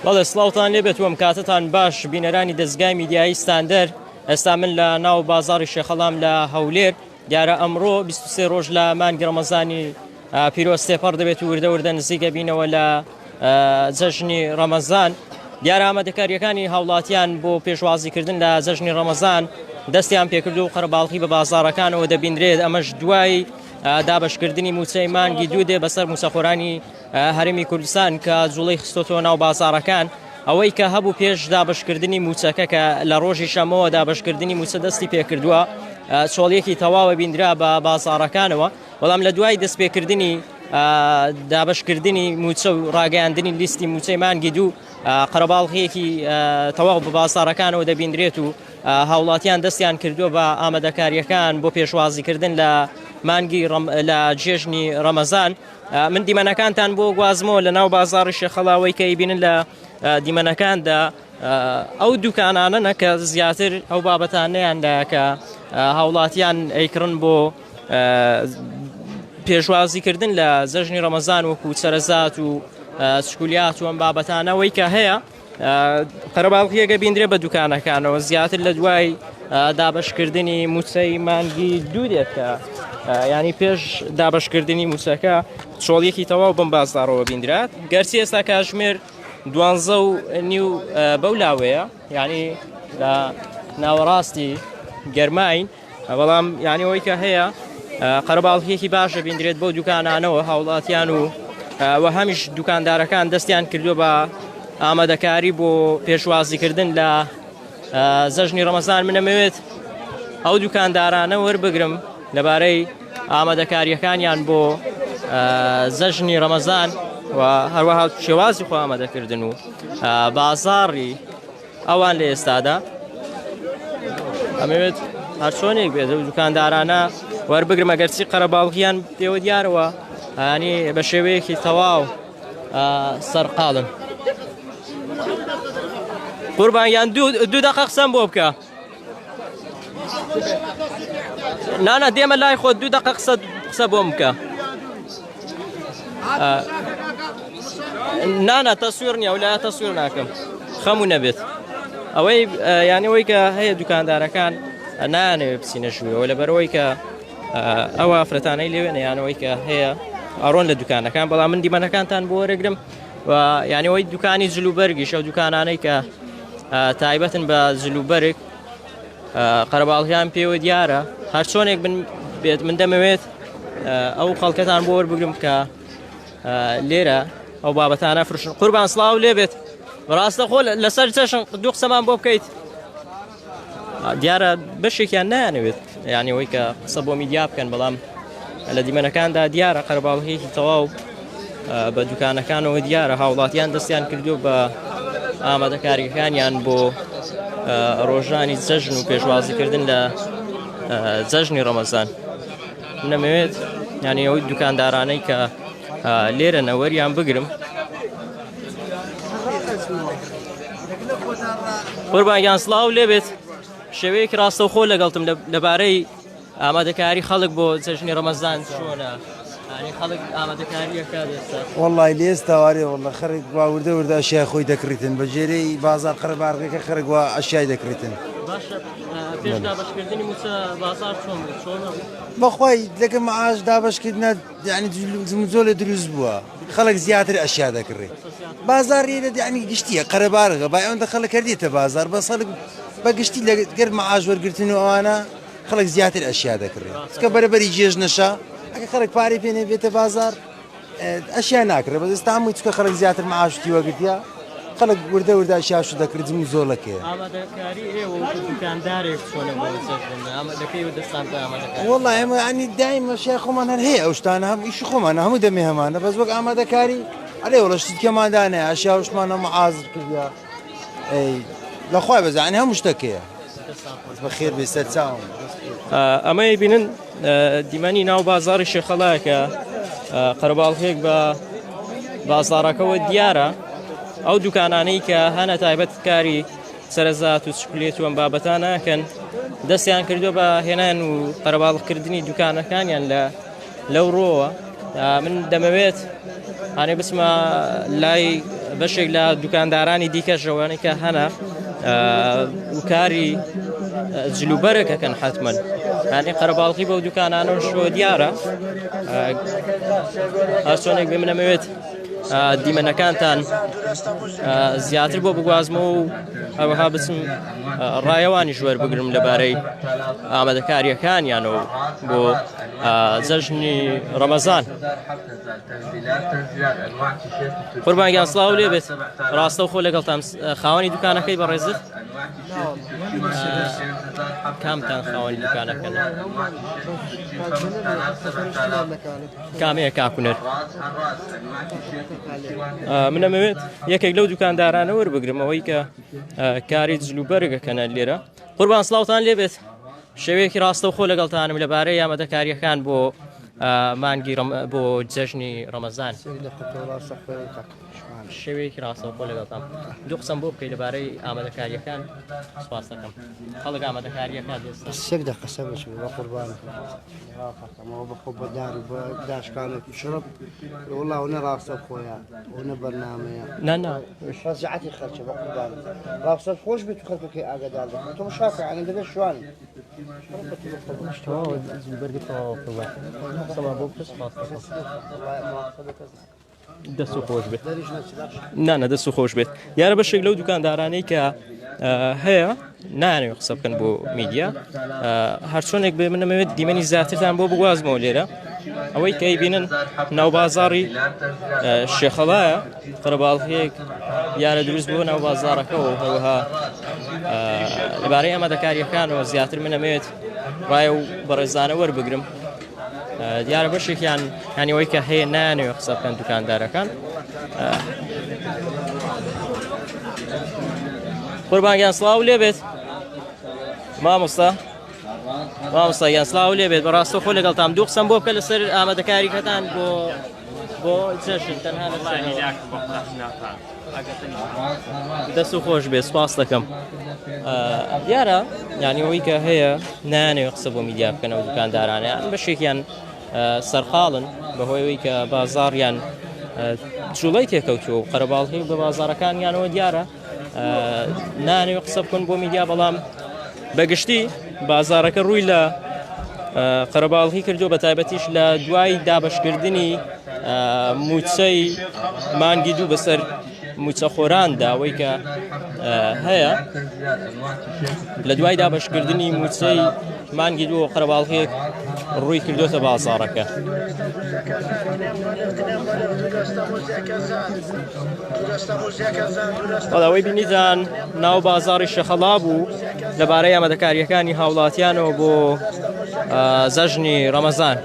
بەڵێ سڵاوتان لێبێت وەم کاتتان باش بینەرانی دەستگای میدیایی ستاندەر. ئێستا من لە ناو بازاڕی شێخەڵام لە هەولێر. دیارە ئەمڕۆ 23 ڕۆژ لە مانگی ڕەمەزانی پیرۆز تێپەڕ دەبێت و وردە وردە نزیکە بینەوە لە جەژنی ڕەمەزان. دیارە ئامادەکاریەکانی هاوڵاتیان بۆ پێشوازیکردن لە جەژنی ڕەمەزان دەستیان پێکرد و قەرەباڵغی بە بازاڕەکانەوە دەبیندرێت. ئەمەش دوای دابشکردنی موچەی مانگی دوو دێ بەسەر موسەخۆرانی هەرێمی کوردستان کە جوڵەی خستۆتەوە ناو بازاڕەکان. ئەوەی کە هەبوو پێش دابشکردنی موچەکە کە لە ڕۆژی شەمەوە دابشکردنی موچە دەستی پێکردووە، چۆڵیەکی تەواوە بیندرا بە بازاڕەکانەوە. بەڵام لە دوای دەستپێکردنی دابشکردنی موچە و ڕاگەیاندنی لیستی موچەی مانگی دوو، قەرەباڵغیەکی تەواو بە بازاڕەکانەوە دەبیندرێت و هاوڵاتیان دەستیان کردووە بە ئامادەکاریەکان بۆ پێشوازیکردن لە مانگی لە جێژنی ڕەمەزان. من دیمەنەکانتان بۆ گوازمەوە لە ناو بازاڕی شێخەڵاوەی کە ئیبینن لە دیمەنەکاندا ئەو دوکانانە کە زیاتر ئەو بابەتانەیاندا کە هاوڵاتیان ئەیکڕن بۆ پێشوازیکردن لە جەژنی ڕەمەزان وەکو سەرەزات و سکولیات و ئەم بابەتانەوەی کە هەیە قەرەباڵغیەکە بیندرێ بە دوکانەکانەوە زیاتر لە دوای دابشکردنی موچەی مانگی دوو دێت کە ینی پێش دابشکردنی موچەکە چۆڵیەکی تەواو بم بازاڕەوە بیندرات. گەرچی ئێستا کاتژمێر 12:30 بەو لاوەیە، ینی لە ناوەڕاستی گەرماین، بەڵام ینی ئەوەی کە هەیە قەرەباڵغیەکی باشە بیندرێت بۆ دوکانانەوە. هاوڵاتیان و هەمیش دوکاندارەکان دەستیان کردووە بە ئامادەکاری بۆ پێشوازیکردن لە جەژنی ڕەمەزان. منەمەوێت ئەو دوکاندارانە وەربگرم لەبارەی ئامادەکاریەکانیان بۆ جەژنی ڕەمەزان و هەروەها شێوازی خۆ ئامادەکردن و بازاڕی ئەوان لە ئێستادا. ئەمەوێت هەرچۆنێک بێت ئەو دوکاندارانە وەربگرم ئەگەرچی قەرەباڵغیان پێوە دیارەوە ینی بە شێوەیەکی تەواو سەرقاڵن. قوربانیان دوو دەقە قسەم بۆ بکە. نانە دێمە لای خۆت 2 دقە قسە بۆم بکە. نانە تەسویر نییە ولا تەسویر ناکەم خەموو نەبێت. ئەوەی یانەوەی کە هەیە دوکاندارەکان نانەوێت بچینە ژوورەوە لەبەرەوەی کە ئەو ئافرەتانەی لێوێنە یانەوەی کە هەیە ئەڕۆن لە دوکانەکان. بەڵام من دیمەنەکانتان بۆ وەرەگرم و یانەوەی دوکانی جلوبەرگیش ئەو دوکانانەی کە تایبەتن بە جلوبەرگ قەرەباڵغیان پێوە دیارە. هەر چۆنێک بێت من دەمەوێت ئەو خەڵکەتان بۆ وەربگرم کە لێرە ئەو بابەتانە فرشن. قوربان سڵاو لێبێت. ڕاستە خۆ لەسەر چەشن دوو قسەمان بۆ بکەیت. دیارە بەشێکیان نایانەوێت یعنی ئەوەی کە قسە بۆ میدیا بکەن، بەڵام لە دیمەنەکاندا دیارە قەرەباڵغیەکی تەواو بە دوکانەکانەوە دیارە هاوڵاتیان دەستیان کردو بە ئامادەکاریەکانیان بۆ ڕۆژانی جەژن و پێشوازیکردن لە جەژنی ڕەمەزان. نەمەوێت یعنی ئەوەی دوکاندارانەی کە لێرە نەوەریان بگرم. قوربانیان سڵاو لێبێت. شێوەیەکی ڕاستەوخۆ لەگەڵتم لەبارەی ئامادەکاری خەڵک بۆ جەژنی ڕەمەزان چۆنە؟ خەڵک ئامادەکاریەکە دەستا وەڵڵای لێستاوارێ وەڵڵە خەرێک وا وردە وردە ئەشیای خۆی دەکڕیتن بە ژێرەی بازار قەرەباڵغیەکە خەرێک وا ئەشیای دەکڕیتن. پێش دابشکردنی موچە بازار چۆن بەخوای لەکە مەعاش دابشکردنە یعنی زۆر دروست بووە، خەڵک زیاتر ئەشیا دەکڕێت. بازار ینی گشتیە قەرەباڵغە با ئەوەندە خەڵک کردێتە بازار بە خەڵک بە گشتی لەگەر مەعاش وەرگرتن و ئەوانە خەڵک زیاتر ئەشیا دەکڕێت. کە بەرەبەری جێژنەشە ئەگە خەڵک پارەی پێ نەبێتە بازار ئەشیا ناکرێت. بەس ئێستا هەمووی چکە خەڵک زیاتر مەعاشتی وەگرتیا خەڵک وردە وردە ئەشیاش دەکرد و زۆڵەکەیە. وەڵڵای ئێمە ینی دایم ئەشیا خۆمان هەر هەیە ئەو شتانە هەموو ئیشی خۆمانە هەموو دەمێ هەمانە بەس وەک ئامادەکاری ئەلێ وەڵە شتی کەماندانەیە ئەشیا شتمانە مەعازر کردیا لەخوای بەزانانی هەموو شتەکەیە بەخێر بێ سەر چاوم. ئەمەی بینن دیمەنی ناو بازاڕی شێخەڵایە کە قەرەباڵغیەک بە بازاڕەکەەوە دیارە ئەو دوکانانەی کە هەنە تایبەت کاری سەرەزات و چکلێت و ئەم بابەتان ناکەن دەستیان کردو بە هێنان و قەرەباڵغکردنی دوکانەکانیان لەو ڕۆوە. من دەمەوێت هەنێ بچمە لای بەشێک لە دوکاندارانی دیکەشەوەی کە هەنە و کاری جلوبەرەکەکەن حتمما هەنێ قەرەباڵغی بەو دوکانانە شۆ دیارە. هەر چۆنێک بێ من دەمەوێت دیمەنەکانتان زیاتر بۆ بگوازمەوە و هەروەها بچم ڕایەوانی ژوەر بگرم لەبارەی ئامادەکاریەکانیانەوە بۆ جەژنی ڕەمەزان. قوربانگیان سڵاو لێ بێت. ڕاستە و خۆ لەگەڵتان خاوەنی دوکانەکەی بەڕێزت کامتان خاوەنی دوکانەکەن کامەیە کاکوونەر؟ من دەمەوێت یەکێک لەو دوکاندارانە وەربگرم ئەوەی کە کاری جلوبەرگەکەنە لێرە. قوربان سڵاوتان لێ بێت. شێوەیەکی ڕاستە و خۆ لەگەڵتانم لەبارەی ئامادەکاریەکان بۆ مانگی بۆ جەژنی ڕەمەزان. شێوەیەکی ڕاستە و خۆ لەگەڵتان دوو قسەم بۆ بکەی لەبارەی ئامادەکاریەکان. سوپاس دەکەم. خەڵک ئامادەکاریەکان دێستە سێک دەقەسە بچ بە قوربان ئەمەوە بەخۆ بەدار و بە داشکانێک شڕب وڵاو ڕاستە خۆیان ئەوە بەرنامەیە نانا شەجاعەتی خەرچە بە قوربان ڕاستە خۆش بێت و خەڵکەکەی ئاگادار دەکەن تۆ شاکە عەنە دەبێت شوان دەست و خۆش بێت. نانە دەست و خۆش بێت. یارە بەشێک لەو دوکاندارانەی کە هەیە نانەوێت قسە بکەن بۆ میدیا. هەر چۆنێک بێ من دەمەوێت دیمەنی زیاترتان بۆ بگوازمەوە لێرە ئەوەی کە ئەیبینن ناو بازاڕی شێخەڵایە قەرەباڵغیەک یارە دروست بووە ناو بازاڕەکەەوە و هەروەها لەبارەی ئامادەکاریەکانەوە زیاتر من دەمەوێت ڕایە و بەڕێزانە وەربگرم. دیارە بەشێکیان هەنیەوەی کە هەیە نانەوێت قسە بکەن دوکاندارەکان. قوربانگیان سڵاو لێ بێت. مامۆستاگیان سڵاو لێ بێت. بەڕاستە خۆ لەگەڵتان دوو قسەم بۆ بکە لەسەر ئامادەکاریەکەتان بۆ جەژن تەنها دەست و خۆش بێت. سوپاس دەکەم. دیارە یانیەوەی کە هەیە نانەوێت قسە بۆ میدیا بکەنەوە دوکاندارانیان بەشێکیان سەرقاڵن بەهۆیەوەی کە بازاڕیان جوڵەی تێکەوتووە و قەرەباڵغی بە بازاڕەکانیانەوە دیارە نانەوێت قسە بکەن بۆ میدیا. بەڵام بەگشتی بازاڕەکە ڕووی لە قەرەباڵغی کردو بە تایبەتیش لە دوای دابەشکردنی موچەی مانگی دوو بەسەر موچە خۆراندا ئەوەی کە هەیە لە دوای دابەشکردنی موچەی مانگی دوو قەرەباڵغیەک ڕووی کردوتە بازاڕەکە. ئەوەی بینیتان ناو بازاڕی شەخەڵا بوو لەبارەی ئامادەکاریەکانی هاوڵاتیانەوە بۆ جەژنی ڕەمەزان.